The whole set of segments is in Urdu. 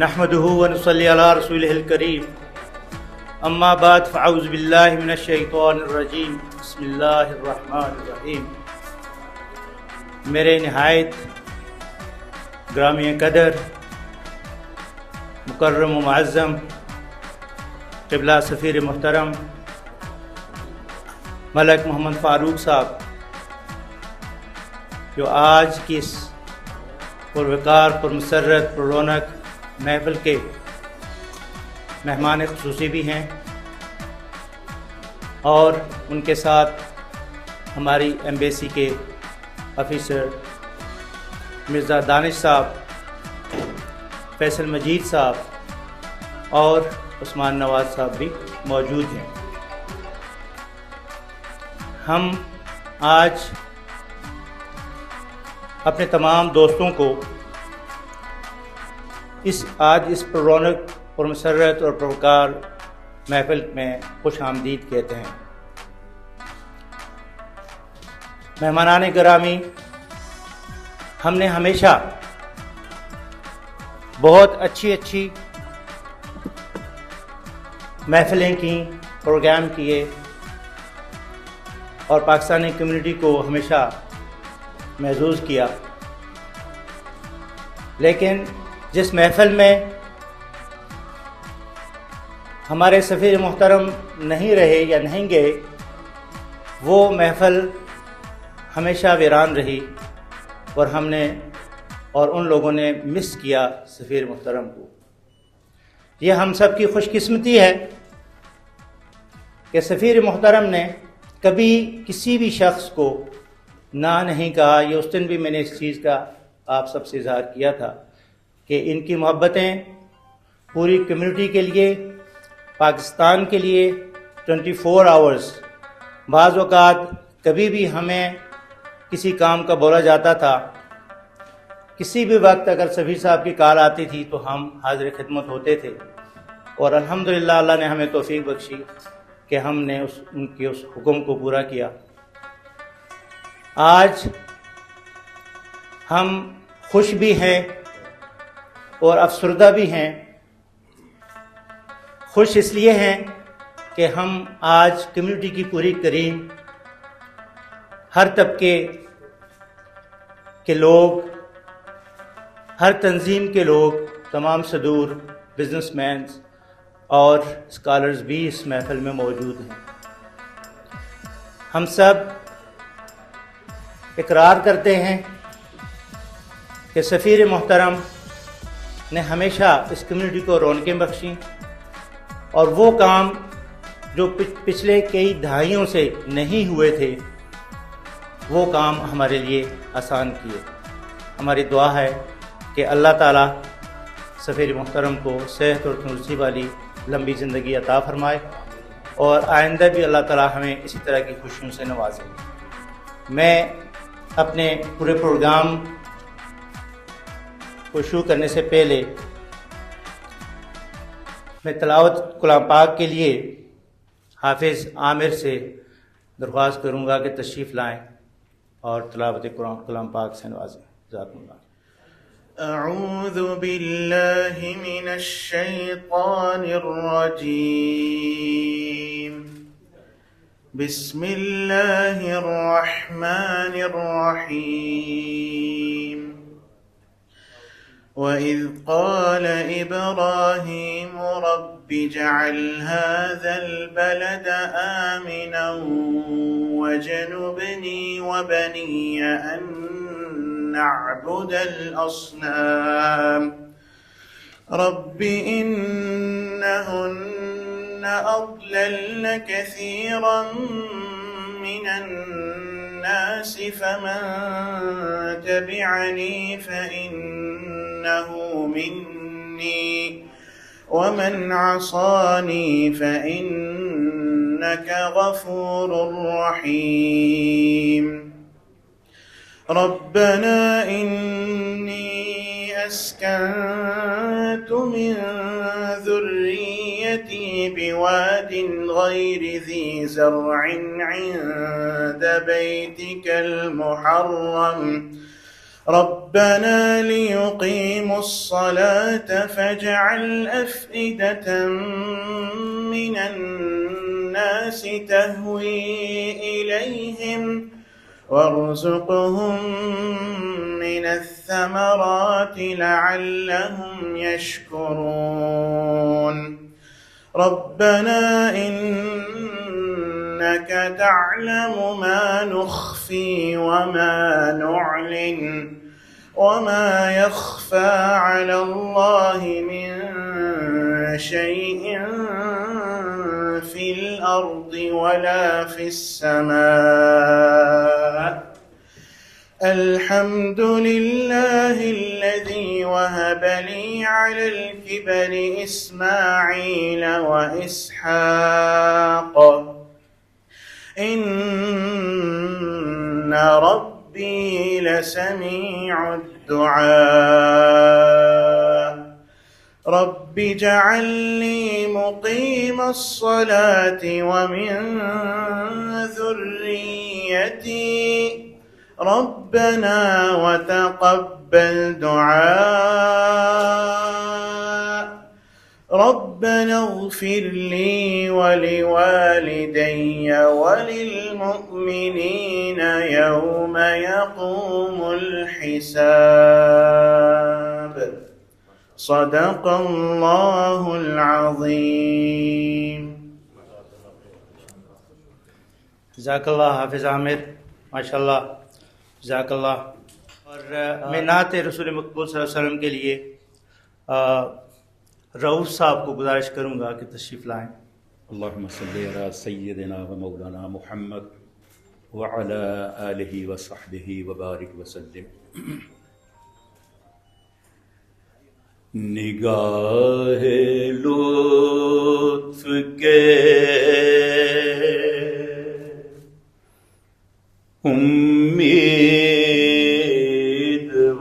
نحمده ونصلي على رسوله الكريم اما بعد فاعوذ باللہ من الشیطان الرجیم بسم اللہ الرحمن الرحیم۔ میرے نہایت گرامی قدر مکرم و معظم قبلہ سفیر محترم ملک محمد فاروق صاحب، جو آج کی اس پروقار پرمسرت پر رونق محفل کے مہمان خصوصی بھی ہیں، اور ان کے ساتھ ہماری ایمبیسی کے آفیسر مرزا دانش صاحب، فیصل مجید صاحب اور عثمان نواز صاحب بھی موجود ہیں۔ ہم آج اپنے تمام دوستوں کو اس پر رونق اور مسرت اور پروقار محفل میں خوش آمدید کہتے ہیں۔ مہمانان گرامی، ہم نے ہمیشہ بہت اچھی محفلیں کی، پروگرام کیے، اور پاکستانی کمیونٹی کو ہمیشہ محظوظ کیا، لیکن جس محفل میں ہمارے سفیر محترم نہیں رہے یا نہیں گئے، وہ محفل ہمیشہ ویران رہی، اور ہم نے اور ان لوگوں نے مس کیا سفیر محترم کو۔ یہ ہم سب کی خوش قسمتی ہے کہ سفیر محترم نے کبھی کسی بھی شخص کو نہ نہیں کہا۔ یہ اس دن بھی میں نے اس چیز کا آپ سب سے اظہار کیا تھا کہ ان کی محبتیں پوری کمیونٹی کے لیے، پاکستان کے لیے 24 آورز، بعض اوقات کبھی بھی ہمیں کسی کام کا بولا جاتا تھا، کسی بھی وقت اگر سفیر صاحب کی کال آتی تھی تو ہم حاضر خدمت ہوتے تھے، اور الحمدللہ اللہ نے ہمیں توفیق بخشی کہ ہم نے ان کے اس حکم کو پورا کیا۔ آج ہم خوش بھی ہیں اور افسردہ بھی ہیں۔ خوش اس لیے ہیں کہ ہم آج کمیونٹی کی پوری کریم، ہر طبقے کے لوگ، ہر تنظیم کے لوگ، تمام صدور، بزنس مینز اور اسکالرز بھی اس محفل میں موجود ہیں۔ ہم سب اقرار کرتے ہیں کہ سفیر محترم نے ہمیشہ اس کمیونٹی کو رونقیں بخشیں، اور وہ کام جو پچھلے کئی دہائیوں سے نہیں ہوئے تھے، وہ کام ہمارے لیے آسان کیے۔ ہماری دعا ہے کہ اللہ تعالیٰ سفیر محترم کو صحت اور تندرستی والی لمبی زندگی عطا فرمائے، اور آئندہ بھی اللہ تعالیٰ ہمیں اسی طرح کی خوشیوں سے نوازے۔ میں اپنے پورے پروگرام کو شروع کرنے سے پہلے میں تلاوت کلام پاک کے لیے حافظ عامر سے درخواست کروں گا کہ تشریف لائیں اور تلاوت کلام پاک سے نوازیں۔ جزاکم اللہ۔ اعوذ باللہ من الشیطان الرجیم، بسم اللہ الرحمن الرحیم۔ وَإِذْ قَالَ إِبْرَاهِيمُ رَبِّ اجْعَلْ هَذَا الْبَلَدَ آمِنًا وَاجْنُبْنِي وَبَنِيَّ أَن نَّعْبُدَ الْأَصْنَامَ رَبِّ إِنَّهُنَّ أَضْلَلْنَ كَثِيرًا مِّنَ النَّاسِ فَمَن تَبِعَنِي فَإِنَّهُ مِنِّي وَمَنْ عَصَانِي فَإِنَّكَ غَفُورٌ رَّحِيمٌ رَبَّنَا إِنِّي أَسْكَنتُ مِن ذُرِّيَّتِي بِوَادٍ غَيْرِ ذِي زَرْعٍ عِندَ بَيْتِكَ الْمُحَرَّمِ ربنا ليقيموا الصلاة فاجعل أفئدة من الناس تهوي إليهم وارزقهم من الثمرات لعلهم يشكرون ربنا إنك تعلم ما نخفي وما نعلن وما يخفى على الله من شيء في الأرض ولا في السماء الحمد لله الذي وهب لي على الكبر إسماعيل وإسحاق إن ربي لسميع الدعاء رب اجعلني مقيم الصلاة ومن ذريتي ربنا وتقبل دعاء ربنا اغفر لي ولوالدي وللمؤمنين يوم يقوم الحساب صدق الله العظيم. جزاک اللہ حافظ عامر، ماشاء اللہ، جزاک اللہ. اور میں نعت رسول مقبول صلی اللہ علیہ وسلم کے لیے رؤوف صاحب کو گزارش کروں گا کہ تشریف لائیں. اللہم صلی علی سیدنا و مولانا محمد وعلی آلہ وصحبہ وبارک وسلم. نگاہ لطف کے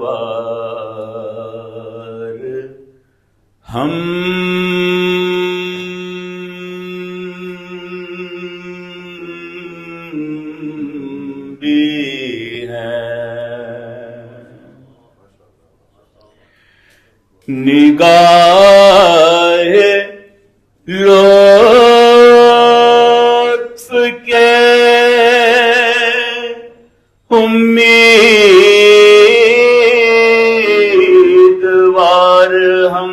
امیدوار ہم بھی ہیں. نگاہ لطف کے امیدوار ہم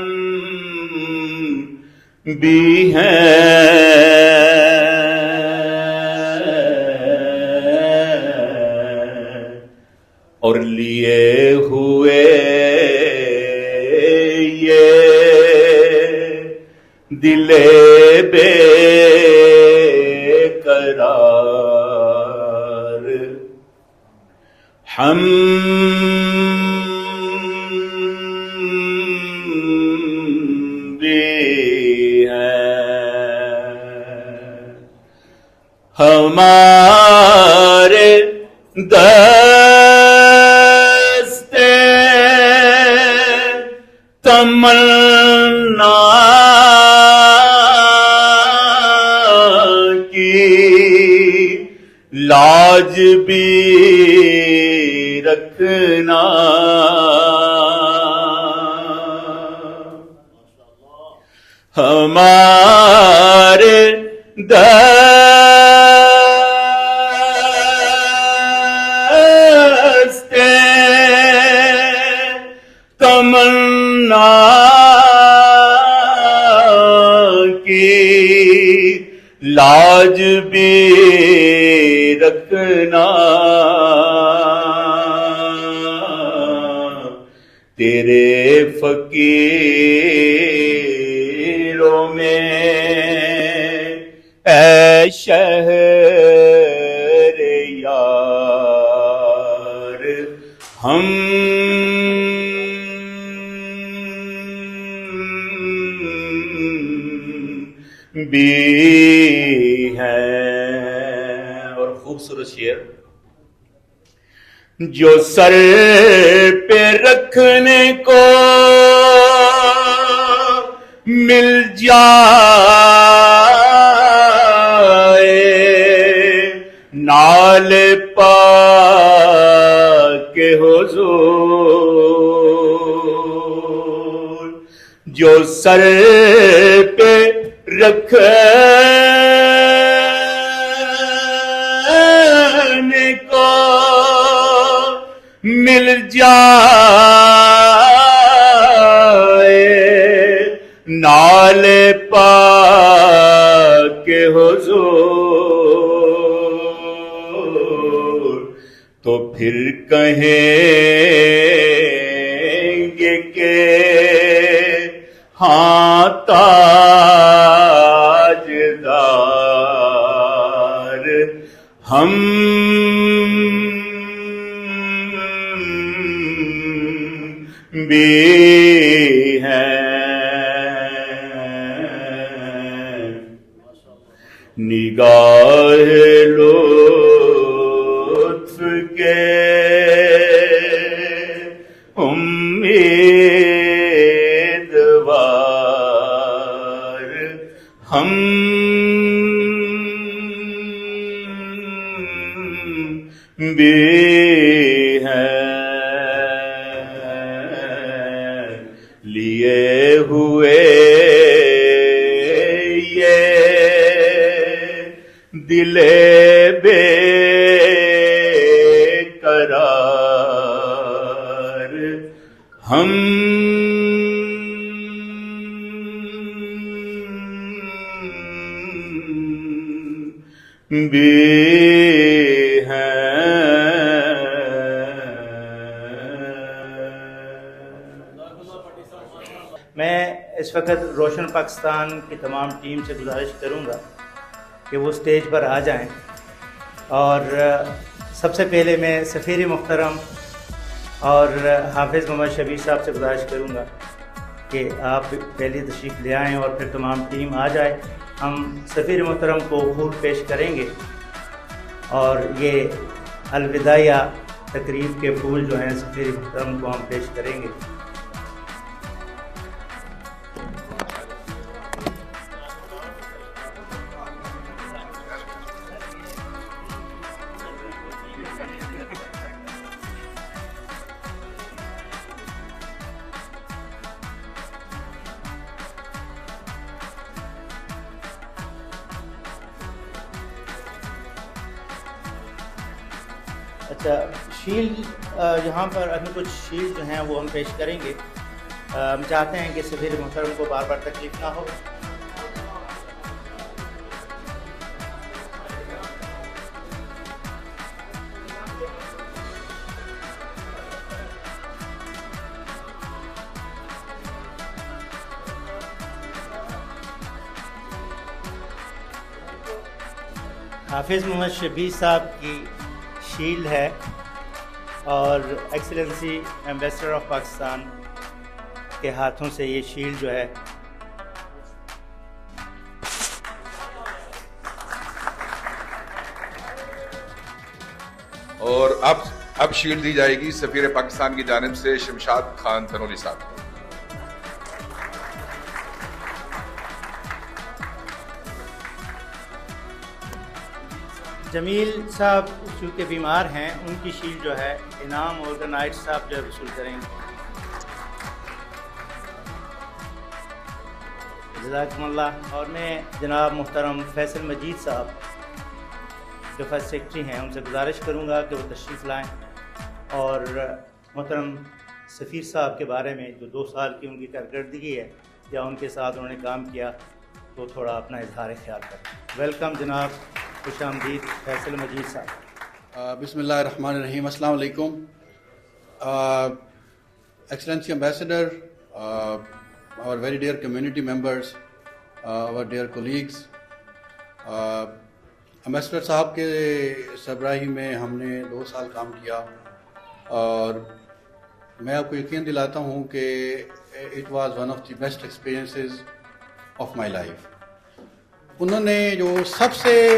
بھی ہیں. اور لیے ہوئے دل بے قرار ہم بھی ہیں. ہمارے دست تمنا لاج بھی رکھنا. ہمارے دست تمنا کی لاج بھی رکھنا. تیرے فقیروں میں اے شہر یار ہم بھی ہیں. اور خوبصورت شعر، جو سر پہ رکھنے کو مل جائے نال پاک کے حضور جو سر پہ رکھنے کو مل جائے نال پاک کے حضور تو پھر کہیں گے کہ ہاں تاجدار ہم بھی ہیں نگاہ لطف کے امیدوار ہم بھی ہیں لیے ہوئے یہ دل بے قرار ہم بھی ہیں میں اس وقت روشن پاکستان کی تمام ٹیم سے گزارش کروں گا کہ وہ اسٹیج پر آ جائیں اور سب سے پہلے میں سفیر محترم اور حافظ محمد شبیر صاحب سے گزارش کروں گا کہ آپ پہلی تشریف لے آئیں اور پھر تمام ٹیم آ جائے. ہم سفیر محترم کو پھول پیش کریں گے اور یہ الوداعیہ تقریب کے پھول جو ہیں سفیر محترم کو ہم پیش کریں گے. اچھا شیلڈ یہاں پر ابھی کچھ شیلڈ جو ہیں وہ ہم پیش کریں گے. ہم چاہتے ہیں کہ سفیر محترم کو بار بار تکلیف نہ ہو. حافظ محمد شبیر صاحب کی شیلڈ ہے اور ایکسلنسی ایمبیسڈر آف پاکستان کے ہاتھوں سے یہ شیلڈ جو ہے اور اب شیلڈ دی جائے گی سفیر پاکستان کی جانب سے شمشاد خان تنوری صاحب. جمیل صاحب چونکہ بیمار ہیں ان کی شیلڈ جو ہے انعام آرگنائٹ صاحب جو ہے وصول کریں گے. جزاکم اللہ. اور میں جناب محترم فیصل مجید صاحب جو فرسٹ سیکرٹری ہیں ان سے گزارش کروں گا کہ وہ تشریف لائیں اور محترم سفیر صاحب کے بارے میں جو 2 سال کی ان کی کارکردگی ہے یا ان کے ساتھ انہوں نے کام کیا تو تھوڑا اپنا اظہار خیال کریں. ویلکم جناب, خوش آمدید فیصل مجید صاحب. بسم اللہ الرحمن الرحیم. السلام علیکم. Excellency ambassador, our very dear community members, our dear colleagues, ambassador صاحب کے سربراہی میں ہم نے 2 سال کام کیا اور میں آپ کو یقین دلاتا ہوں کہ it was one of the best experiences of my life. انہوں نے جو سب سے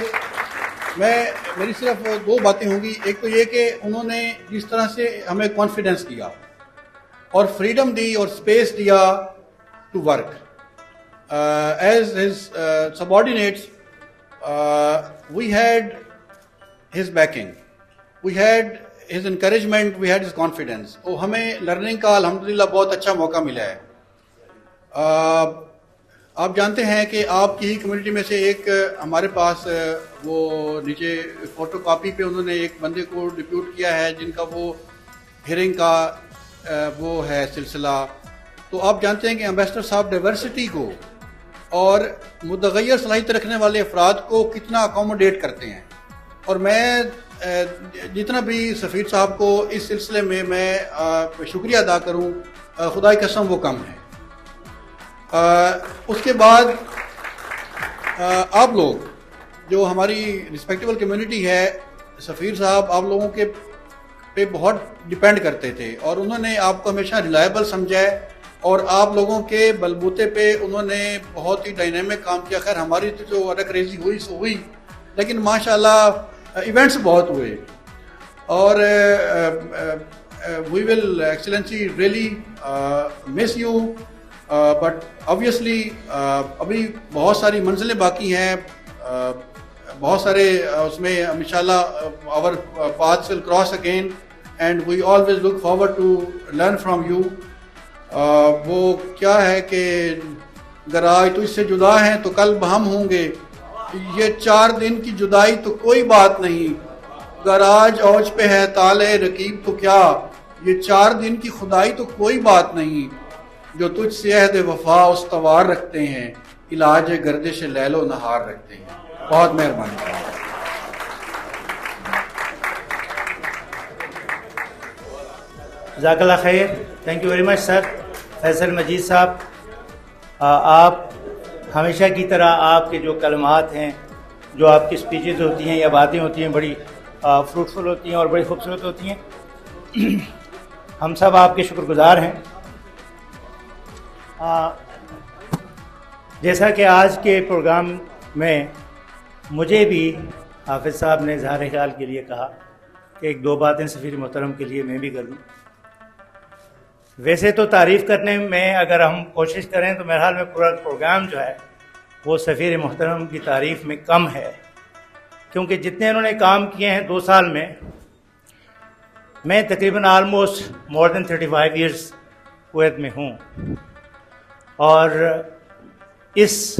میری صرف 2 باتیں ہوں گی. ایک تو یہ کہ انہوں نے جس طرح سے ہمیں کانفیڈنس دیا اور فریڈم دی اور اسپیس دیا to work as his subordinates. We had his backing, we had his encouragement, we had his confidence. وہ ہمیں لرننگ کا الحمدللہ بہت اچھا موقع ملا ہے. آپ جانتے ہیں کہ آپ کی کمیونٹی میں سے ایک ہمارے پاس وہ نیچے فوٹو کاپی پہ انہوں نے ایک بندے کو ڈپیوٹ کیا ہے جن کا وہ ہیئرنگ کا وہ ہے سلسلہ. تو آپ جانتے ہیں کہ امبیسڈر صاحب ڈائیورسٹی کو اور متغیر صلاحیت رکھنے والے افراد کو کتنا اکوموڈیٹ کرتے ہیں. اور میں جتنا بھی سفیر صاحب کو اس سلسلے میں شکریہ ادا کروں, خدا کی قسم وہ کم ہے. اس کے بعد آپ لوگ جو ہماری رسپیکٹیبل کمیونٹی ہے, سفیر صاحب آپ لوگوں کے پہ بہت ڈپینڈ کرتے تھے اور انہوں نے آپ کو ہمیشہ ریلائبل سمجھا ہے اور آپ لوگوں کے بلبوتے پہ انہوں نے بہت ہی ڈائنامک کام کیا. خیر ہماری تو جو ریزی ہوئی سو ہوئی, لیکن ماشاءاللہ ایونٹس بہت ہوئے. اور we will excellency really miss you, but obviously ابھی بہت ساری منزلیں باقی ہیں, بہت سارے اس میں انشاءاللہ our paths will cross again and we always look forward to learn from you. وہ کیا ہے کہ اگر آج تو اس سے جدا ہیں تو کل ہم ہوں گے. یہ 4 دن کی جدائی تو کوئی بات نہیں, اگر آج اوج پہ ہے تالے رقیب تو کیا, یہ 4 دن کی خدائی تو کوئی بات نہیں. جو تجھ سے عہد وفا استوار رکھتے ہیں, علاج گردش لیل و نہار رکھتے ہیں. بہت مہربانی. جزاک اللہ خیر. تھینک یو ویری مچ سر. فیصل مجید صاحب, آپ ہمیشہ کی طرح آپ کے جو کلمات ہیں, جو آپ کی اسپیچز ہوتی ہیں یا باتیں ہوتی ہیں, بڑی فروٹفل ہوتی ہیں اور بڑی خوبصورت ہوتی ہیں. ہم سب آپ کے شکر گزار ہیں. جیسا کہ آج کے پروگرام میں مجھے بھی حافظ صاحب نے اظہار خیال کے لیے کہا کہ 1-2 باتیں سفیر محترم کے لیے میں بھی کر دوں. ویسے تو تعریف کرنے میں اگر ہم کوشش کریں تو میرے حال میں پورا پروگرام جو ہے وہ سفیر محترم کی تعریف میں کم ہے, کیونکہ جتنے انہوں نے کام کیے ہیں 2 سال میں تقریباً آلموسٹ مور دین 35 ایئرس کویت میں ہوں, اور اس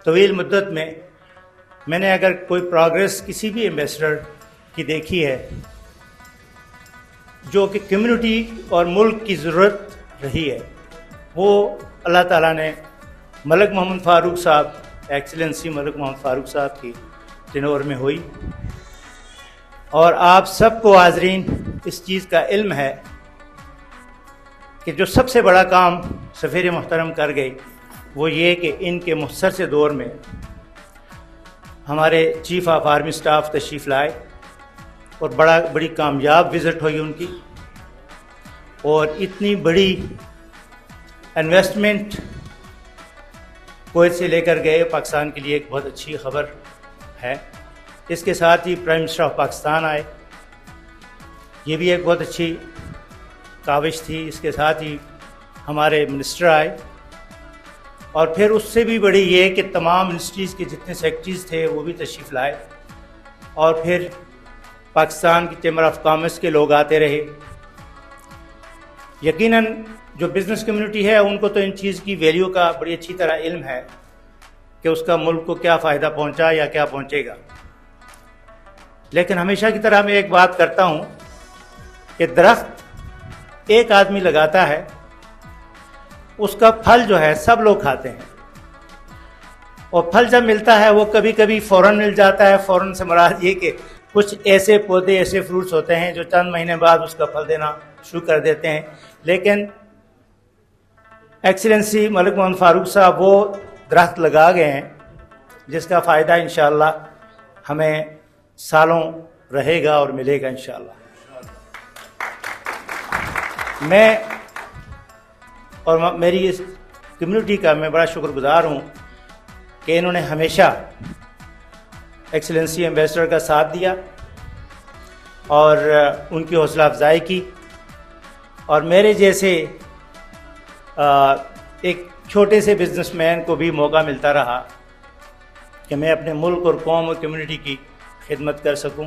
طویل مدت میں نے اگر کوئی پروگریس کسی بھی ایمبیسڈر کی دیکھی ہے جو کہ کمیونٹی اور ملک کی ضرورت رہی ہے, وہ اللہ تعالیٰ نے ملک محمد فاروق صاحب, ایکسلنسی ملک محمد فاروق صاحب کی ٹینور میں ہوئی. اور آپ سب کو حاضرین اس چیز کا علم ہے کہ جو سب سے بڑا کام سفیر محترم کر گئی وہ یہ کہ ان کے مختصر سے دور میں ہمارے چیف آف آرمی اسٹاف تشریف لائے اور بڑی کامیاب وزٹ ہوئی ان کی, اور اتنی بڑی انویسٹمنٹ کویت سے لے کر گئے. پاکستان کے لیے ایک بہت اچھی خبر ہے. اس کے ساتھ ہی پرائم منسٹر آف پاکستان آئے, یہ بھی ایک بہت اچھی کاوش تھی. اس کے ساتھ ہی ہمارے منسٹر آئے, اور پھر اس سے بھی بڑی یہ کہ تمام منسٹریز کے جتنے سیکرٹریز تھے وہ بھی تشریف لائے, اور پھر پاکستان کی چیمبر آف کامرس کے لوگ آتے رہے. یقیناً جو بزنس کمیونٹی ہے ان کو تو ان چیز کی ویلیو کا بڑی اچھی طرح علم ہے کہ اس کا ملک کو کیا فائدہ پہنچا یا کیا پہنچے گا. لیکن ہمیشہ کی طرح میں ایک بات کرتا ہوں کہ درخت ایک آدمی لگاتا ہے, اس کا پھل جو ہے سب لوگ کھاتے ہیں, اور پھل جب ملتا ہے وہ کبھی کبھی فوراً مل جاتا ہے. فوراً سے مراد یہ کہ کچھ ایسے پودے, ایسے فروٹس ہوتے ہیں جو چند مہینے بعد اس کا پھل دینا شروع کر دیتے ہیں. لیکن ایکسلنسی ملک محمد فاروق صاحب وہ درخت لگا گئے ہیں جس کا فائدہ انشاءاللہ ہمیں سالوں رہے گا اور ملے گا انشاءاللہ. میں اور میری اس کمیونٹی کا میں بڑا شکر گزار ہوں کہ انہوں نے ہمیشہ ایکسلنسی ایمبیسڈر کا ساتھ دیا اور ان کی حوصلہ افزائی کی. اور میرے جیسے ایک چھوٹے سے بزنس مین کو بھی موقع ملتا رہا کہ میں اپنے ملک اور قوم اور کمیونٹی کی خدمت کر سکوں.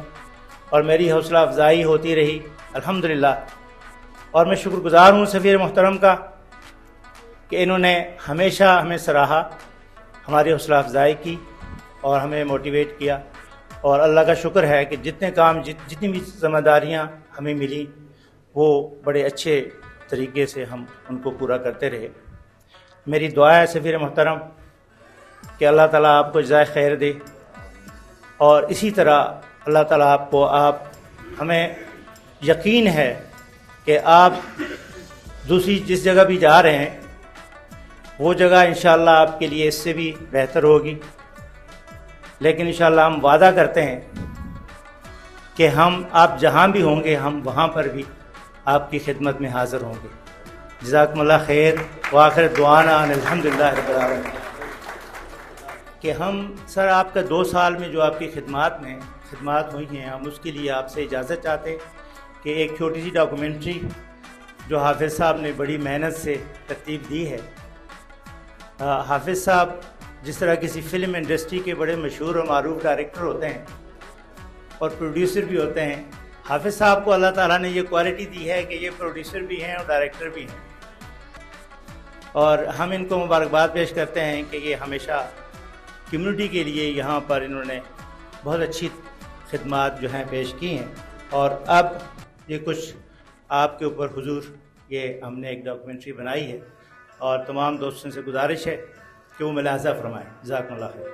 اور میری حوصلہ افزائی ہوتی رہی الحمدللہ. اور میں شکر گزار ہوں سفیر محترم کا کہ انہوں نے ہمیشہ ہمیں سراہا، ہماری حوصلہ افزائی کی اور ہمیں موٹیویٹ کیا. اور اللہ کا شکر ہے کہ جتنے کام جتنی بھی ذمہ داریاں ہمیں ملی وہ بڑے اچھے طریقے سے ہم ان کو پورا کرتے رہے. میری دعا ہے سفیر محترم کہ اللہ تعالیٰ آپ کو جزائے خیر دے، اور اسی طرح اللہ تعالیٰ آپ ہمیں یقین ہے کہ آپ دوسری جس جگہ بھی جا رہے ہیں وہ جگہ انشاءاللہ آپ کے لیے اس سے بھی بہتر ہوگی. لیکن انشاءاللہ ہم وعدہ کرتے ہیں کہ آپ جہاں بھی ہوں گے ہم وہاں پر بھی آپ کی خدمت میں حاضر ہوں گے. جزاکم اللہ خیر. وآخر دعوانا ان الحمدللہ رب العالمین. کہ ہم سر آپ کا 2 سال میں جو آپ کی خدمات ہوئی ہیں، ہم اس کے لیے آپ سے اجازت چاہتے ہیں کہ ایک چھوٹی سی ڈاکومنٹری جو حافظ صاحب نے بڑی محنت سے ترتیب دی ہے. حافظ صاحب جس طرح کسی فلم انڈسٹری کے بڑے مشہور اور معروف ڈائریکٹر ہوتے ہیں اور پروڈیوسر بھی ہوتے ہیں، حافظ صاحب کو اللہ تعالیٰ نے یہ کوالٹی دی ہے کہ یہ پروڈیوسر بھی ہیں اور ڈائریکٹر بھی ہیں. اور ہم ان کو مبارکباد پیش کرتے ہیں کہ یہ ہمیشہ کمیونٹی کے لیے یہاں پر انہوں نے بہت اچھی خدمات جو ہیں پیش کی ہیں. اور اب یہ کچھ آپ کے اوپر حضور یہ ہم نے ایک ڈاکومنٹری بنائی ہے، اور تمام دوستوں سے گزارش ہے کہ وہ ملاحظہ فرمائیں. جزاکم اللہ خیر.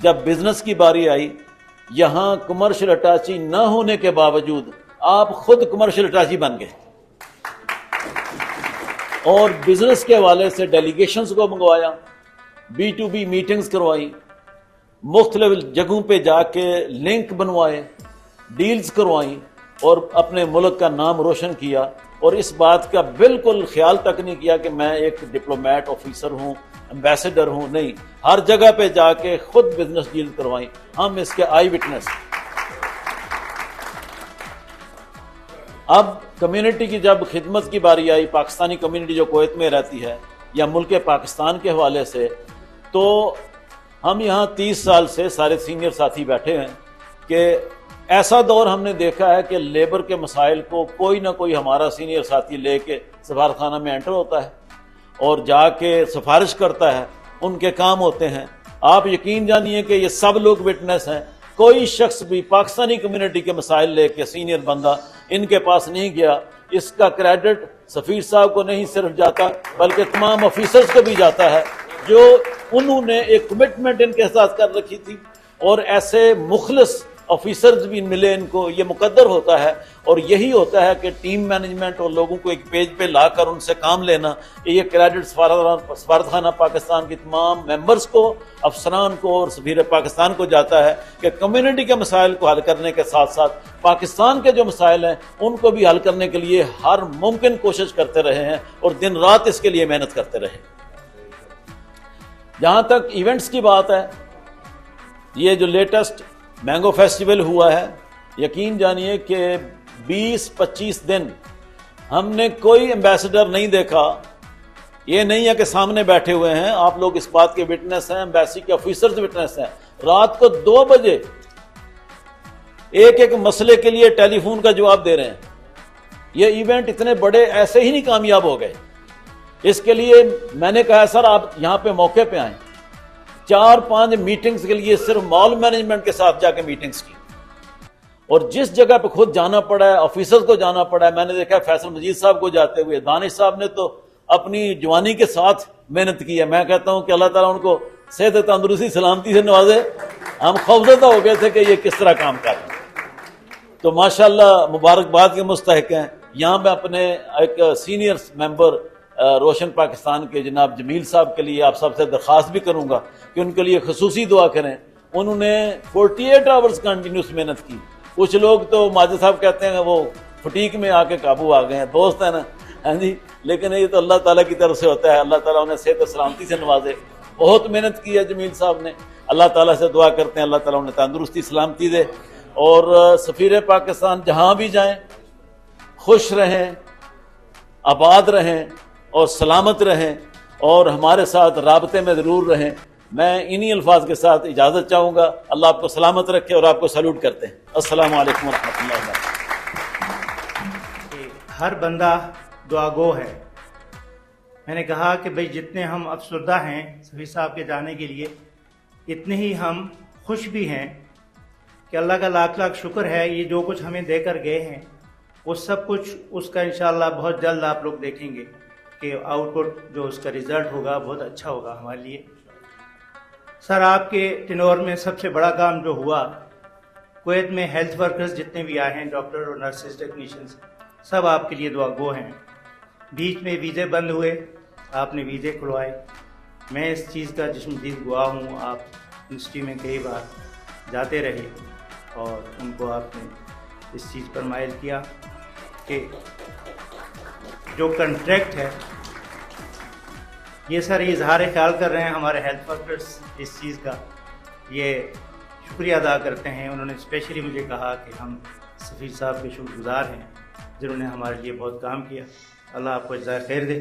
جب بزنس کی باری آئی، یہاں کمرشل اٹیچی نہ ہونے کے باوجود آپ خود کمرشل اٹیچی بن گئے اور بزنس کے حوالے سے ڈیلیگیشنز کو منگوایا، B2B میٹنگز کروائی، مختلف جگہوں پہ جا کے لنک بنوائے، ڈیلز کروائیں اور اپنے ملک کا نام روشن کیا، اور اس بات کا بالکل خیال تک نہیں کیا کہ میں ایک ڈپلومیٹ آفیسر ہوں، ایمبیسڈر ہوں، نہیں، ہر جگہ پہ جا کے خود بزنس ڈیل کروائیں، ہم اس کے آئی وٹنس۔ اب کمیونٹی کی جب خدمت کی باری آئی، پاکستانی کمیونٹی جو کویت میں رہتی ہے یا ملک پاکستان کے حوالے سے، تو ہم یہاں 30 سال سے سارے سینئر ساتھی بیٹھے ہیں کہ ایسا دور ہم نے دیکھا ہے کہ لیبر کے مسائل کو کوئی نہ کوئی ہمارا سینئر ساتھی لے کے سفارتخانہ میں انٹر ہوتا ہے اور جا کے سفارش کرتا ہے، ان کے کام ہوتے ہیں۔ آپ یقین جانیے کہ یہ سب لوگ وٹنس ہیں، کوئی شخص بھی پاکستانی کمیونٹی کے مسائل لے کے سینئر بندہ ان کے پاس نہیں گیا۔ اس کا کریڈٹ سفیر صاحب کو نہیں صرف جاتا بلکہ تمام آفیسرز کو بھی جاتا ہے، جو انہوں نے ایک کمٹمنٹ ان کے ساتھ کر رکھی تھی، اور ایسے مخلص آفیسرز بھی ملے ان کو، یہ مقدر ہوتا ہے۔ اور یہی ہوتا ہے کہ ٹیم مینجمنٹ اور لوگوں کو ایک پیج پہ لا کر ان سے کام لینا، یہ کریڈٹ سفارتخانہ پاکستان کی تمام ممبرز کو، افسران کو اور سفیر پاکستان کو جاتا ہے کہ کمیونٹی کے مسائل کو حل کرنے کے ساتھ ساتھ پاکستان کے جو مسائل ہیں ان کو بھی حل کرنے کے لیے ہر ممکن کوشش کرتے رہے ہیں اور دن رات اس کے لیے محنت کرتے رہے۔ جہاں تک ایونٹس کی بات ہے، یہ جو لیٹسٹ مینگو فیسٹیول ہوا ہے، یقین جانیے کہ 20-25 دن ہم نے کوئی ایمبیسڈر نہیں دیکھا۔ یہ نہیں ہے کہ سامنے بیٹھے ہوئے ہیں، آپ لوگ اس بات کے وٹنس ہیں، ایمبیسی کے آفیسرز وٹنس ہیں، رات کو 2 بجے ایک مسئلے کے لیے ٹیلی فون کا جواب دے رہے ہیں۔ یہ ایونٹ اتنے بڑے ایسے ہی نہیں کامیاب ہو گئے۔ اس کے لیے میں نے کہا سر آپ یہاں پہ موقع پہ آئیں، 4-5 میٹنگز کے لیے صرف مال مینجمنٹ کے ساتھ جا کے میٹنگز کی، اور جس جگہ پہ خود جانا پڑا ہے، آفیسرز کو جانا پڑا ہے، میں نے دیکھا فیصل مجید صاحب کو جاتے ہوئے، دانش صاحب نے تو اپنی جوانی کے ساتھ محنت کی ہے۔ میں کہتا ہوں کہ اللہ تعالیٰ ان کو صحت تندرستی سلامتی سے نوازے، ہم خوفزدہ ہو گئے تھے کہ یہ کس طرح کام کر رہے ہیں، تو ماشاءاللہ مبارکباد کے مستحق ہیں۔ یہاں میں اپنے ایک سینئر ممبر روشن پاکستان کے جناب جمیل صاحب کے لیے آپ سب سے درخواست بھی کروں گا کہ ان کے لیے خصوصی دعا کریں۔ انہوں نے 48 آورز کنٹینیوس محنت کی۔ کچھ لوگ تو ماجد صاحب کہتے ہیں وہ فٹیک میں آ کے قابو آ گئے ہیں، دوست ہیں نا، ہاں جی، لیکن یہ تو اللہ تعالیٰ کی طرف سے ہوتا ہے، اللہ تعالیٰ انہیں صحت و سلامتی سے نوازے۔ بہت محنت کی ہے جمیل صاحب نے، اللہ تعالیٰ سے دعا کرتے ہیں اللہ تعالیٰ انہیں تندرستی سلامتی دے، اور سفیر پاکستان جہاں بھی جائیں خوش رہیں، آباد رہیں اور سلامت رہیں، اور ہمارے ساتھ رابطے میں ضرور رہیں۔ میں انہی الفاظ کے ساتھ اجازت چاہوں گا۔ اللہ آپ کو سلامت رکھے اور آپ کو سیلوٹ کرتے ہیں۔ السلام علیکم ورحمۃ اللہ وبرکاتہ۔ ہر بندہ دعا گو ہے۔ میں نے کہا کہ بھئی جتنے ہم افسردہ ہیں سفیر صاحب کے جانے کے لیے، اتنے ہی ہم خوش بھی ہیں کہ اللہ کا لاکھ لاکھ شکر ہے، یہ جو کچھ ہمیں دے کر گئے ہیں وہ سب کچھ اس کا انشاءاللہ بہت جلد آپ لوگ دیکھیں گے کہ آؤٹ پٹ جو اس کا رزلٹ ہوگا بہت اچھا ہوگا ہمارے لیے۔ سر آپ کے ٹینور میں سب سے بڑا کام جو ہوا، کویت میں ہیلتھ ورکرز جتنے بھی آئے ہیں، ڈاکٹر اور نرسز، ٹیکنیشینز، سب آپ کے لیے دعا گو ہیں۔ بیچ میں ویزے بند ہوئے، آپ نے ویزے کھلوائے، میں اس چیز کا جشمدید گواہ ہوں۔ آپ یونیورسٹی میں کئی بار جاتے رہے اور ان کو آپ نے اس چیز پر مائل کیا کہ جو کنٹریکٹ ہے یہ سر یہ اظہار خیال کر رہے ہیں ہمارے ہیلتھ ورکرز، اس چیز کا یہ شکریہ ادا کرتے ہیں۔ انہوں نے اسپیشلی مجھے کہا کہ ہم سفیر صاحب کے شکر گزار ہیں جنہوں نے ہمارے لیے بہت کام کیا، اللہ آپ کو جزائے خیر دے۔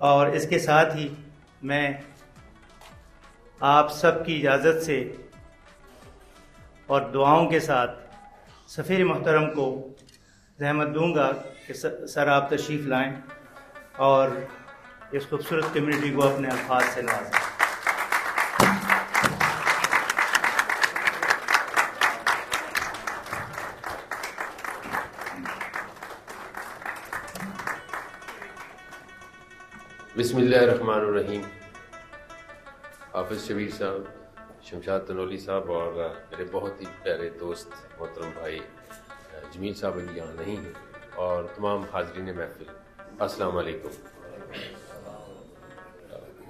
اور اس کے ساتھ ہی میں آپ سب کی اجازت سے اور دعاؤں کے ساتھ سفیر محترم کو زحمت دوں گا کہ سر آپ تشریف لائیں اور اس خوبصورت کمیونٹی کو اپنے الفاظ سے نوازیں۔ بسم اللہ الرحمن الرحیم۔ حافظ شبیر صاحب، شمشاد تنولی صاحب اور میرے بہت ہی پیارے دوست محترم بھائی جمیل صاحب ابھی یہاں نہیں ہیں، اور تمام حاضرین محفل، السلام علیکم۔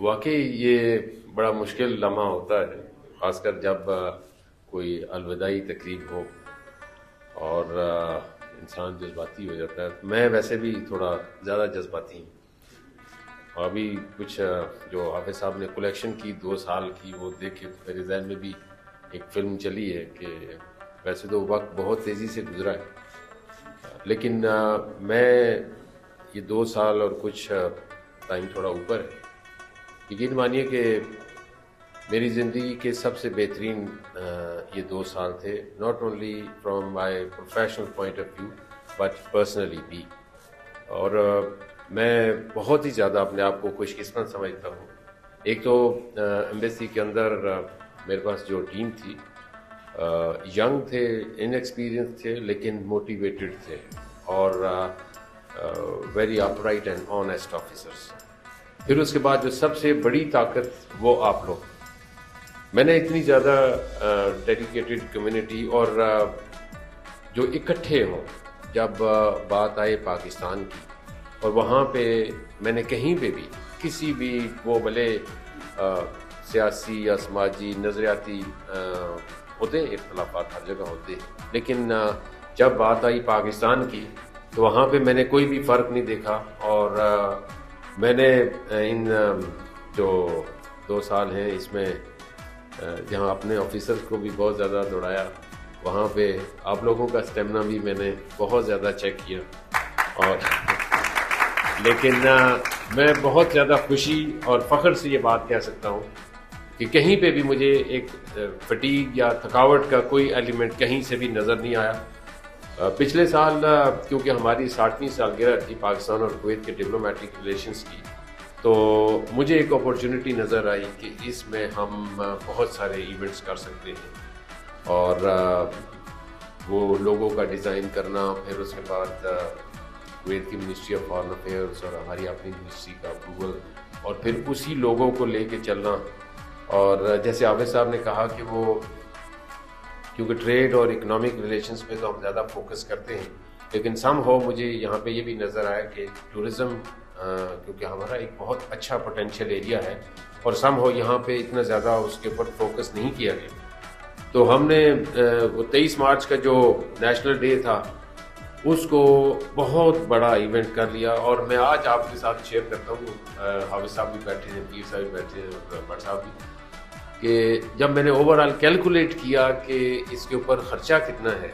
واقعی یہ بڑا مشکل لمحہ ہوتا ہے، خاص کر جب کوئی الوداعی تقریب ہو اور انسان جذباتی ہو جاتا ہے۔ میں ویسے بھی تھوڑا زیادہ جذباتی ہوں، اور ابھی کچھ جو حافظ صاحب نے کلیکشن کی 2 سال کی، وہ دیکھ کے میرے ذہن میں بھی ایک فلم چلی ہے کہ ویسے تو وقت بہت تیزی سے گزرا ہے، لیکن میں یہ 2 سال اور کچھ ٹائم تھوڑا اوپر ہے، یقین مانیے کہ میری زندگی کے سب سے بہترین یہ 2 سال تھے، not only from my professional point of view but personally بھی۔ اور میں بہت ہی زیادہ اپنے آپ کو خوش قسمت سمجھتا ہوں۔ ایک تو ایمبیسی کے اندر میرے پاس جو ٹیم تھی، ینگ تھے، ان ایکسپیرینس تھے، لیکن موٹیویٹڈ تھے، اور very upright and honest officers. پھر اس کے بعد جو سب سے بڑی طاقت وہ آپ لوگ، میں نے اتنی زیادہ ڈیڈیکیٹڈ کمیونٹی اور جو اکٹھے ہوں جب بات آئے پاکستان کی، اور وہاں پہ میں نے کہیں پہ بھی کسی بھی وہ بھلے سیاسی یا سماجی نظریاتی ہوتے ہیں اختلافات، ہر جگہ ہوتے ہیں، لیکن جب بات آئی پاکستان کی تو وہاں پہ میں نے کوئی بھی فرق نہیں دیکھا۔ اور میں نے ان جو 2 سال ہیں اس میں جہاں اپنے آفیسرز کو بھی بہت زیادہ دوڑایا، وہاں پہ آپ لوگوں کا اسٹیمنا بھی میں نے بہت زیادہ چیک کیا، اور لیکن میں بہت زیادہ خوشی اور فخر سے یہ بات کہہ سکتا ہوں کہ کہیں پہ بھی مجھے ایک فٹیگ یا تھکاوٹ کا کوئی ایلیمنٹ کہیں سے بھی نظر نہیں آیا۔ پچھلے سال کیونکہ ہماری 60ویں سالگرہ تھی پاکستان اور کویت کے ڈپلومیٹک ریلیشنز کی، تو مجھے ایک اپورچونٹی نظر آئی کہ اس میں ہم بہت سارے ایونٹس کر سکتے ہیں، اور وہ لوگوں کا ڈیزائن کرنا، پھر اس کے بعد کویت کی منسٹری آف فارن افیئرس اور ہماری اپنی منسٹری کا اپروول، اور پھر اسی لوگوں کو لے کے چلنا۔ اور جیسے عابد صاحب نے کہا کہ وہ کیونکہ ٹریڈ اور اکنامک ریلیشنز پہ تو ہم زیادہ فوکس کرتے ہیں، لیکن سم ہو مجھے یہاں پہ یہ بھی نظر آیا کہ ٹورزم کیونکہ ہمارا ایک بہت اچھا پوٹینشیل ایریا ہے، اور سم ہو یہاں پہ اتنا زیادہ اس کے اوپر فوکس نہیں کیا گیا۔ تو ہم نے وہ 23 مارچ کا جو نیشنل ڈے تھا اس کو بہت بڑا ایونٹ کر لیا، اور میں آج آپ کے ساتھ شیئر کرتا ہوں، حافظ صاحب بھی بیٹھے ہیں، پیر صاحب بھی بیٹھے ہیں، بٹ صاحب بھی، کہ جب میں نے اوور آل کیلکولیٹ کیا کہ اس کے اوپر خرچہ کتنا ہے،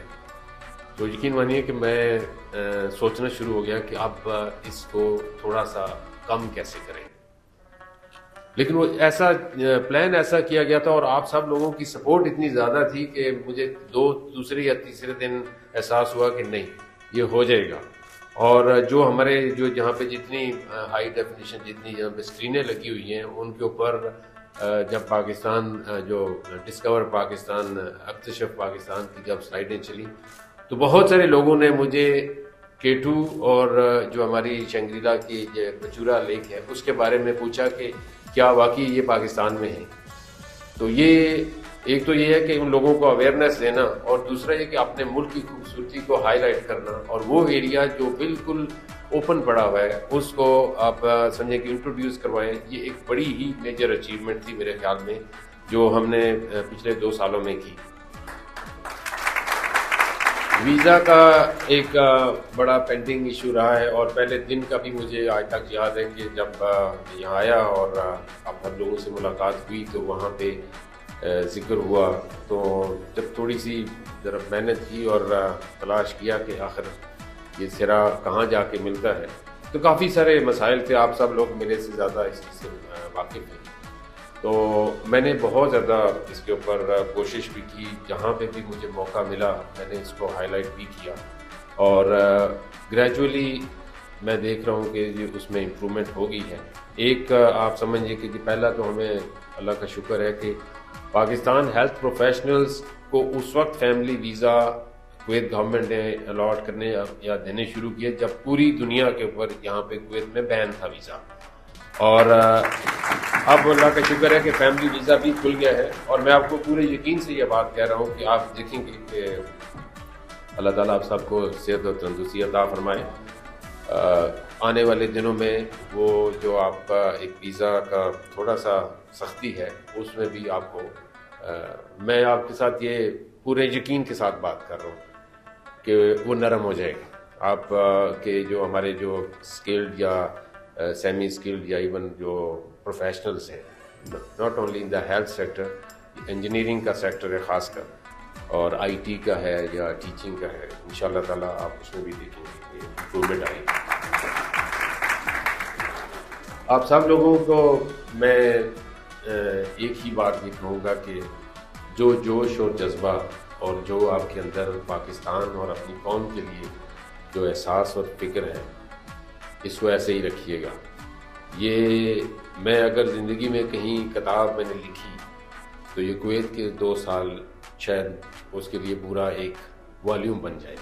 تو یقین مانیے کہ میں سوچنا شروع ہو گیا کہ اب اس کو تھوڑا سا کم کیسے کریں۔ لیکن وہ ایسا پلان ایسا کیا گیا تھا، اور آپ سب لوگوں کی سپورٹ اتنی زیادہ تھی کہ مجھے دوسرے یا تیسرے دن احساس ہوا کہ نہیں یہ ہو جائے گا۔ اور جو ہمارے جہاں پہ جتنی ہائی ڈیفینیشن جتنی جہاں پہ اسکرینیں لگی ہوئی ہیں ان کے اوپر جب پاکستان جو ڈسکور پاکستان اکتشف پاکستان کی جب سلائیڈیں چلی تو بہت سارے لوگوں نے مجھے K2 اور جو ہماری شنگریلا کی پچورا لیک ہے اس کے بارے میں پوچھا کہ کیا واقعی یہ پاکستان میں ہے۔ تو یہ ایک تو یہ ہے کہ ان لوگوں کو اویئرنیس دینا، اور دوسرا یہ کہ اپنے ملک کی خوبصورتی کو ہائی لائٹ کرنا، اور وہ ایریا جو بالکل اوپن پڑا ہوا ہے اس کو آپ سمجھیں کہ انٹروڈیوس کروائیں۔ یہ ایک بڑی ہی میجر اچیومنٹ تھی میرے خیال میں جو ہم نے پچھلے 2 سالوں میں کی۔ ویزا کا ایک بڑا پینڈنگ ایشو رہا ہے، اور پہلے دن کا بھی مجھے آج تک یاد ہے کہ جب یہاں آیا اور اب ہم لوگوں سے ملاقات ہوئی تو وہاں پہ ذکر ہوا، تو جب تھوڑی سی ذرا محنت کی اور تلاش کیا کہ آخر یہ سرا کہاں جا کے ملتا ہے، تو کافی سارے مسائل تھے، آپ سب لوگ میرے سے زیادہ اس سے واقف ہیں۔ تو میں نے بہت زیادہ اس کے اوپر کوشش بھی کی، جہاں پہ بھی مجھے موقع ملا میں نے اس کو ہائی لائٹ بھی کیا، اور گریجولی میں دیکھ رہا ہوں کہ اس میں امپرومنٹ ہو گئی ہے۔ ایک آپ سمجھیں کہ پہلا تو ہمیں اللہ کا شکر ہے کہ پاکستان ہیلتھ پروفیشنلز کو اس وقت فیملی ویزا کویت گورنمنٹ نے الاٹ کرنے یا دینے شروع کیے جب پوری دنیا کے اوپر یہاں پہ کویت میں بین تھا ویزا، اور اب اللہ کا شکر ہے کہ فیملی ویزا بھی کھل گیا ہے، اور میں آپ کو پورے یقین سے یہ بات کہہ رہا ہوں کہ آپ دیکھیں گے کہ اللہ تعالیٰ آپ سب کو صحت و تندرستی عطا فرمائے۔ آنے والے دنوں میں وہ جو آپ کا ایک ویزا کا تھوڑا سا سختی ہے اس میں بھی آپ کو میں آپ کے ساتھ یہ پورے یقین کے ساتھ بات کر رہا ہوں کہ وہ نرم ہو جائے گا۔ آپ کے جو ہمارے جو اسکلڈ یا سیمی اسکلڈ یا ایون جو پروفیشنلز ہیں، not only in the health sector, engineering کا سیکٹر ہے خاص کر، اور آئی ٹی کا ہے یا ٹیچنگ کا ہے، انشاءاللہ تعالیٰ آپ اس میں بھی دیکھیں گے کہ امپروومنٹ آئے گی۔ آپ سب لوگوں کو میں ایک ہی بات یہ کہوں گا کہ جو جوش اور جذبہ اور جو آپ کے اندر پاکستان اور اپنی قوم کے لیے جو احساس اور فکر ہے، اس کو ایسے ہی رکھیے گا۔ یہ میں اگر زندگی میں کہیں کتاب میں نے لکھی تو یہ کویت کے 2 سال شاید اس کے لیے پورا ایک والیوم بن جائے۔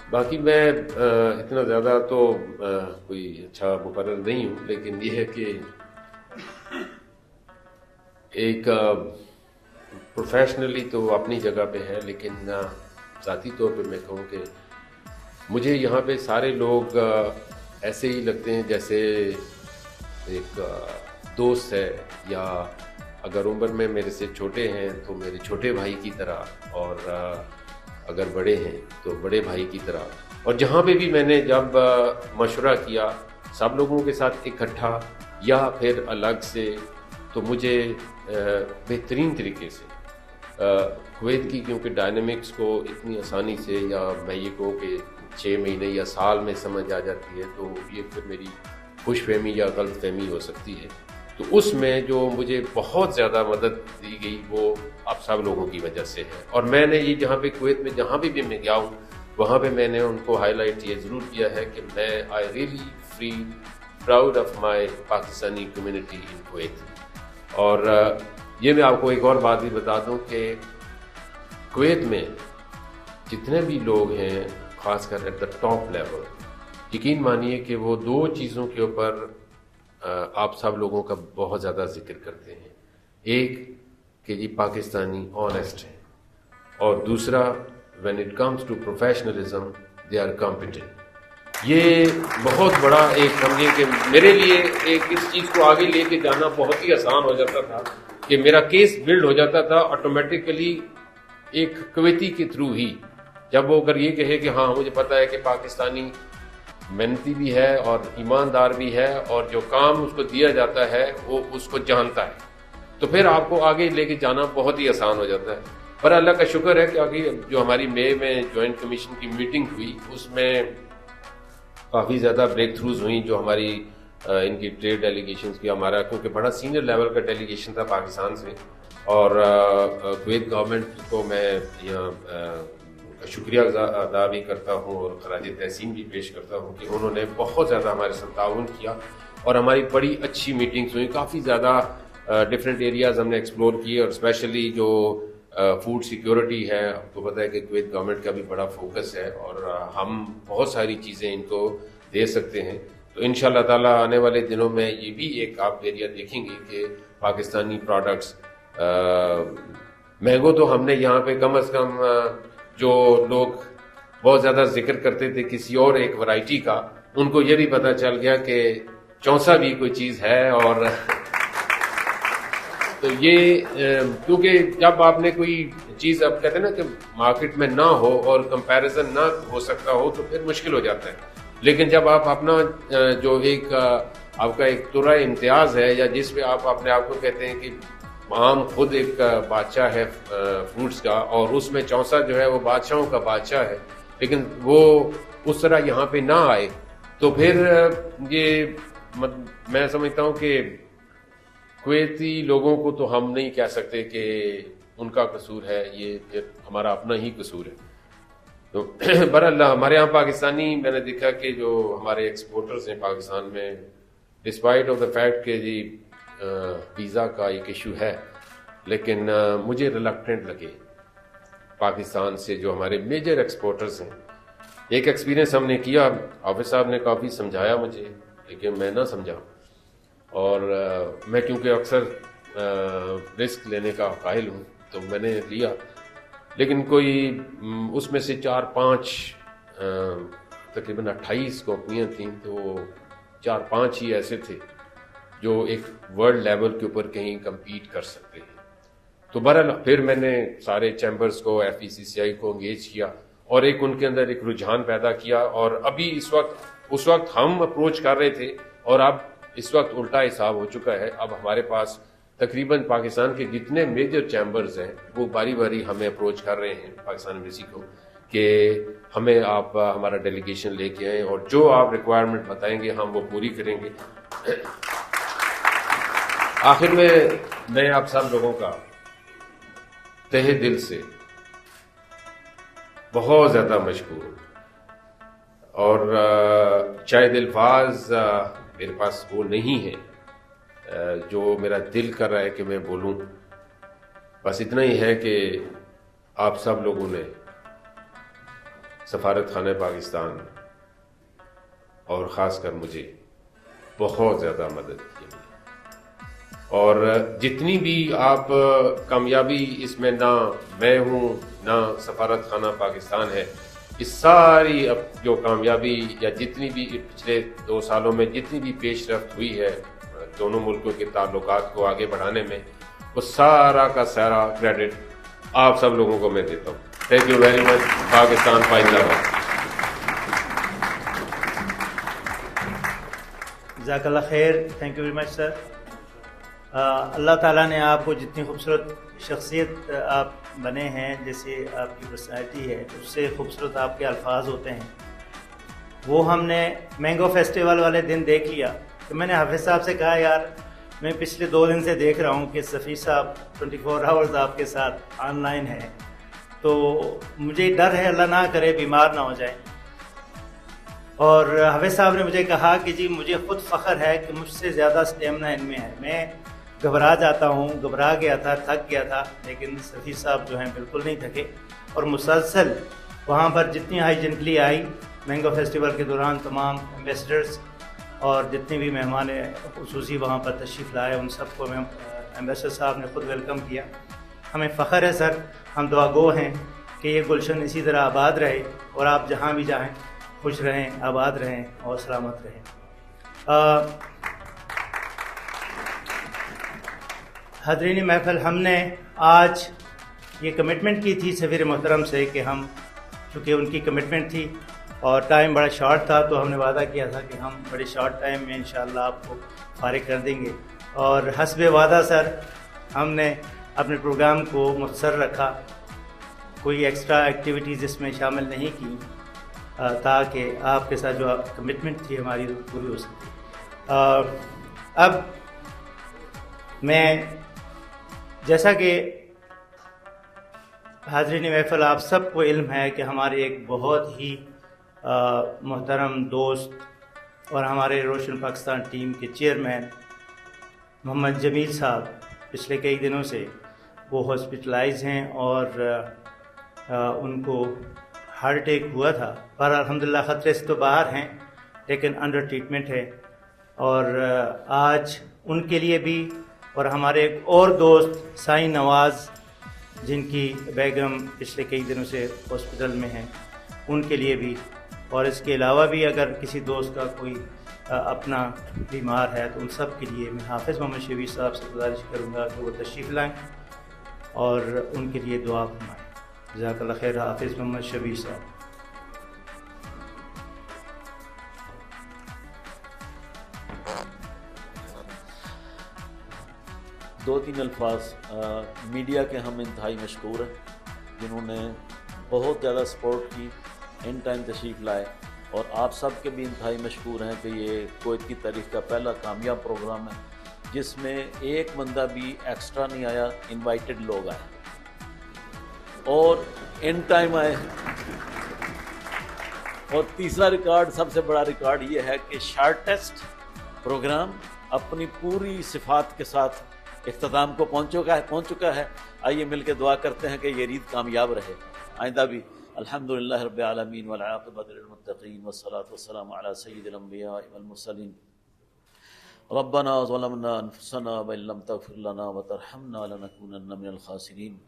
باقی میں اتنا زیادہ تو کوئی اچھا مقرر نہیں ہوں، لیکن یہ ہے کہ ایک پروفیشنلی تو اپنی جگہ پہ ہے، لیکن ذاتی طور پہ میں کہوں کہ مجھے یہاں پہ سارے لوگ ایسے ہی لگتے ہیں جیسے ایک دوست ہے، یا اگر عمر میں میرے سے چھوٹے ہیں تو میرے چھوٹے بھائی کی طرح، اور اگر بڑے ہیں تو بڑے بھائی کی طرح۔ اور جہاں پہ بھی میں نے جب مشورہ کیا سب لوگوں کے ساتھ اکٹھا یا پھر الگ سے، تو مجھے بہترین طریقے سے کویت کی کیونکہ ڈائنامکس کو اتنی آسانی سے، یا میں یہ کہوں کہ 6 مہینے یا سال میں سمجھ آ جاتی ہے، تو یہ پھر میری خوش فہمی یا غلط فہمی ہو سکتی ہے۔ تو اس میں جو مجھے بہت زیادہ مدد دی گئی وہ آپ سب لوگوں کی وجہ سے ہے، اور میں نے یہ جہاں پہ کویت میں جہاں بھی میں گیا ہوں وہاں پہ میں نے ان کو ہائی لائٹ یہ ضرور کیا ہے کہ میں I really feel proud of my Pakistani community in Kuwait. اور یہ میں آپ کو ایک اور بات بھی بتا دوں کہ کویت میں جتنے بھی لوگ ہیں خاص کر ایٹ دا ٹاپ لیول، یقین مانیے کہ وہ 2 چیزوں کے اوپر آپ سب لوگوں کا بہت زیادہ ذکر کرتے ہیں۔ ایک کہ جی پاکستانی آنیسٹ ہیں، اور دوسرا when it comes to professionalism they are competent۔ یہ بہت بڑا ایک سمجھے کہ میرے لیے ایک اس چیز کو آگے لے کے جانا بہت ہی آسان ہو جاتا تھا کہ میرا کیس بلڈ ہو جاتا تھا آٹومیٹیکلی ایک کویتی کے تھرو ہی، جب وہ اگر یہ کہے کہ ہاں مجھے پتا ہے کہ پاکستانی محنتی بھی ہے اور ایماندار بھی ہے اور جو کام اس کو دیا جاتا ہے وہ اس کو جانتا ہے، تو پھر آپ کو آگے لے کے جانا بہت ہی آسان ہو جاتا ہے۔ پر اللہ کا شکر ہے کہ آگے جو ہماری مئی میں جوائنٹ کمیشن کی میٹنگ ہوئی اس میں کافی زیادہ بریک تھروز ہوئیں، جو ہماری ان کی ٹریڈ ڈیلیگیشنز کی، ہمارا کیونکہ بڑا سینئر لیول کا ڈیلیگیشن تھا پاکستان سے، اور کویت گورنمنٹ کو میں یہاں شکریہ ادا بھی کرتا ہوں اور خراج تحسین بھی پیش کرتا ہوں کہ انہوں نے بہت زیادہ ہمارے ساتھ تعاون کیا، اور ہماری بڑی اچھی میٹنگز ہوئیں، کافی زیادہ ڈفرینٹ ایریاز ہم نے ایکسپلور کیے، اور اسپیشلی جو فوڈ سیکیورٹی ہے، آپ کو پتہ ہے کہ کویت گورنمنٹ کا بھی بڑا فوکس ہے اور ہم بہت ساری چیزیں ان کو دے سکتے ہیں۔ تو انشاءاللہ تعالیٰ آنے والے دنوں میں یہ بھی ایک آپ ایریا دیکھیں گے کہ پاکستانی پروڈکٹس مینگو تو ہم نے یہاں پہ کم از کم جو لوگ بہت زیادہ ذکر کرتے تھے کسی اور ایک ورائٹی کا، ان کو یہ بھی پتہ چل گیا کہ چونسا بھی کوئی چیز ہے، اور تو یہ کیونکہ جب آپ نے کوئی چیز اب کہتے ہیں نا کہ مارکیٹ میں نہ ہو اور کمپیریزن نہ ہو سکتا ہو تو پھر مشکل ہو جاتا ہے، لیکن جب آپ اپنا جو ایک آپ کا ایک ترہ امتیاز ہے، یا جس پہ آپ اپنے آپ کو کہتے ہیں کہ عام خود ایک بادشاہ ہے فروٹس کا، اور اس میں چونسا جو ہے وہ بادشاہوں کا بادشاہ ہے، لیکن وہ اس طرح یہاں پہ نہ آئے، تو پھر یہ میں سمجھتا ہوں کہ کویتی لوگوں کو تو ہم نہیں کہہ سکتے کہ ان کا قصور ہے، یہ پھر ہمارا اپنا ہی قصور ہے۔ تو برحال ہمارے یہاں پاکستانی میں نے دیکھا کہ جو ہمارے ایکسپورٹرز ہیں پاکستان میں، ڈسپائٹ آف دا فیکٹ کہ جی ویزا کا ایک ایشو ہے، لیکن مجھے ریلکٹنٹ لگے پاکستان سے جو ہمارے میجر ایکسپورٹرز ہیں ایک ایکسپیرینس ہم نے کیا، حافظ صاحب نے کافی سمجھایا مجھے لیکن میں نہ سمجھا، اور میں کیونکہ اکثر رسک لینے کا قائل ہوں تو میں نے لیا، لیکن کوئی اس میں سے 4-5 تقریباً 28 کمپنیاں تھیں، تو 4-5 ہی ایسے تھے جو ایک ورلڈ لیول کے اوپر کہیں کمپیٹ کر سکتے ہیں۔ تو بہرحال پھر میں نے سارے چیمبرز کو، FECCI کو انگیج کیا اور ایک ان کے اندر ایک رجحان پیدا کیا، اور ابھی اس وقت ہم اپروچ کر رہے تھے اور اب اس وقت الٹا حساب ہو چکا ہے۔ اب ہمارے پاس تقریباً پاکستان کے جتنے میجر چیمبرز ہیں وہ باری باری ہمیں اپروچ کر رہے ہیں پاکستان ایمبیسی کو کہ ہمیں آپ ہمارا ڈیلیگیشن لے کے آئیں اور جو آپ ریکوائرمنٹ بتائیں گے ہم وہ پوری کریں گے۔ آخر میں آپ سب لوگوں کا تہہ دل سے بہت زیادہ مشکور ہوں، اور شاید الفاظ میرے پاس وہ نہیں ہے جو میرا دل کر رہا ہے کہ میں بولوں، بس اتنا ہی ہے کہ آپ سب لوگوں نے سفارت خانہ پاکستان اور خاص کر مجھے بہت زیادہ مدد کی، اور جتنی بھی آپ کامیابی اس میں نہ میں ہوں نہ سفارت خانہ پاکستان ہے، اس ساری اب جو کامیابی یا جتنی بھی پچھلے 2 سالوں میں جتنی بھی پیش رفت ہوئی ہے دونوں ملکوں کے تعلقات کو آگے بڑھانے میں، وہ سارا کا سارا کریڈٹ آپ سب لوگوں کو میں دیتا ہوں۔ Thank you very much. Pakistan زندہ باد۔ جزاک اللہ خیر، تھینک یو ویری مچ سر۔ اللہ تعالیٰ نے آپ کو جتنی خوبصورت شخصیت آپ بنے ہیں، جیسے آپ کی پرسنالٹی ہے، اس سے خوبصورت آپ کے الفاظ ہوتے ہیں، وہ ہم نے مینگو فیسٹیول والے دن دیکھ لیا۔ تو میں نے حافظ صاحب سے کہا یار میں پچھلے 2 دن سے دیکھ رہا ہوں کہ صفی صاحب 24 آورز آپ کے ساتھ آن لائن ہے، تو مجھے ڈر ہے اللہ نہ کرے بیمار نہ ہو جائیں۔ اور حافظ صاحب نے مجھے کہا کہ جی مجھے خود فخر ہے کہ مجھ سے زیادہ سٹیمنا ان میں ہے، میں گھبرا جاتا ہوں، گھبرا گیا تھا، تھک گیا تھا، لیکن صفی صاحب جو ہیں بالکل نہیں تھکے، اور مسلسل وہاں پر جتنی ہائیجینکلی آئی مینگو فیسٹیول کے دوران تمام ایمبیسڈرز اور جتنے بھی مہمان خصوصی وہاں پر تشریف لائے ان سب کو ایمبیسڈر صاحب نے خود ویلکم کیا۔ ہمیں فخر ہے سر، ہم دعا گو ہیں کہ یہ گلشن اسی طرح آباد رہے اور آپ جہاں بھی جائیں خوش رہیں، آباد رہیں اور سلامت رہیں۔ حاضرین محفل، ہم نے آج یہ کمٹمنٹ کی تھی سفیر محترم سے کہ ہم، چونکہ ان کی کمٹمنٹ تھی اور ٹائم بڑا شارٹ تھا، تو ہم نے وعدہ کیا تھا کہ ہم بڑے شارٹ ٹائم میں انشاءاللہ آپ کو فارغ کر دیں گے، اور حسب وعدہ سر ہم نے اپنے پروگرام کو مختصر رکھا، کوئی ایکسٹرا ایکٹیویٹیز اس میں شامل نہیں کی تاکہ آپ کے ساتھ جو کمٹمنٹ تھی ہماری پوری ہو سکے۔ اب میں، جیسا کہ حاضرین محفل آپ سب کو علم ہے کہ ہمارے ایک بہت ہی محترم دوست اور ہمارے روشن پاکستان ٹیم کے چیئرمین محمد جمیل صاحب پچھلے کئی دنوں سے وہ ہاسپٹلائز ہیں اور ان کو ہارٹ اٹیک ہوا تھا، پر الحمدللہ خطرے سے تو باہر ہیں لیکن انڈر ٹریٹمنٹ ہے، اور آج ان کے لیے بھی، اور ہمارے ایک اور دوست سائیں نواز جن کی بیگم پچھلے کئی دنوں سے ہاسپٹل میں ہیں، ان کے لیے بھی، اور اس کے علاوہ بھی اگر کسی دوست کا کوئی اپنا بیمار ہے تو ان سب کے لیے میں حافظ محمد شبیر صاحب سے گزارش کروں گا کہ وہ تشریف لائیں اور ان کے لیے دعا فرمائیں۔ جزاک اللہ خیر۔ حافظ محمد شبیر صاحب۔ دو تین الفاظ میڈیا کے ہم انتہائی مشکور ہیں، جنہوں نے بہت زیادہ سپورٹ کی، ان ٹائم تشریف لائے، اور آپ سب کے بھی انتہائی مشکور ہیں کہ یہ کویت کی تاریخ کا پہلا کامیاب پروگرام ہے جس میں ایک بندہ بھی ایکسٹرا نہیں آیا، انوائٹڈ لوگ آئے اور ان ٹائم آئے۔ اور تیسرا ریکارڈ، سب سے بڑا ریکارڈ یہ ہے کہ شارٹیسٹ پروگرام اپنی پوری صفات کے ساتھ اختتام کو پہنچ چکا ہے۔ آئیے مل کے دعا کرتے ہیں کہ یہ عید کامیاب رہے، آئندہ بھی الحمد للہ رب العالمین والعاقبۃ للمتقین والصلاة والسلام علی سید الانبیاء والمرسلین ربنا ظلمنا انفسنا وان لم تغفر لنا وترحمنا لنكونن من الخاسرین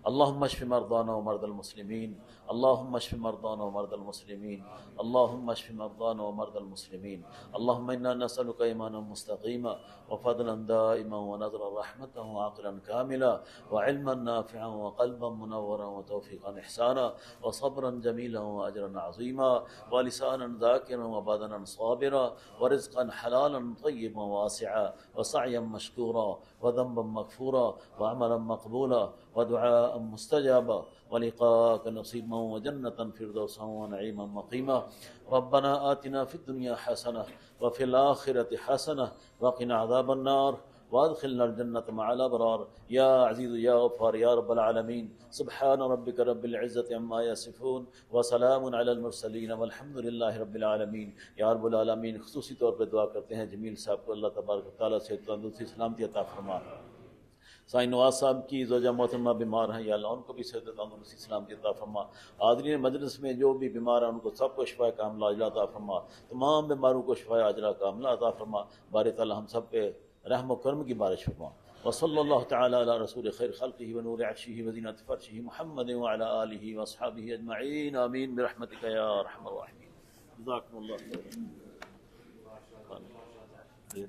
اللهم اشف مرضانا ومرضى المسلمين اللهم اشف مرضانا ومرضى المسلمين اللهم اشف مرضانا ومرضى المسلمين اللهم انا نسألك ايمانا مستقيما وفضلا دائما ونذرا رحمة وعقلا كاملا وعلما نافعا وقلبا منورا وتوفيقا احسانا وصبرا جميلا واجرا عظيما ولسانا ذاكرا وبدنا صابرا ورزقا حلالا طيبا واسعا وسعيا مشكورا وذنبا مغفورا وعملا مقبولا ودعاء مستجابا ولقاءك نصيبا وجنة فردوسا ونعيما مقيما ربنا آتنا في الدنيا حسنة وفي الآخرة حسنة وقنا عذاب النار وادخلنا الجنة مع الأبرار يا عزيز يا غفار يا رب العالمين سبحان ربك رب العزة عما يصفون وسلام على المرسلين والحمد لله رب العالمين یا رب العالمین. خصوصی طور پہ دعا کرتے ہیں جمیل صاحب کو اللہ تبارک و تعالیٰ سے تندرستی سلامتی عطا فرما. سائن نواز صاحب کی زوجہ محترمہ بیمار ہیں یا اللہ ان کو بھی صحت تندرستی سلامتی عطا فرما. حاضرین مجلس میں جو بھی بیمار ہیں ان کو سب کو شفا کاملہ عاجلہ عطا فرما. تمام بیماروں کو شفا عاجلہ کاملہ عطا فرما. باری تعالیٰ ہم سب پہ رحم و کرم کی بارش فرما. وصلی اللہ تعالی علی رسول خیر خلقہ ونور عرشہ وزینۃ فرشہ محمد وعلی آلہ واصحابہ اجمعین آمین برحمتک یا ارحم الراحمین. جزاکم اللہ خیر.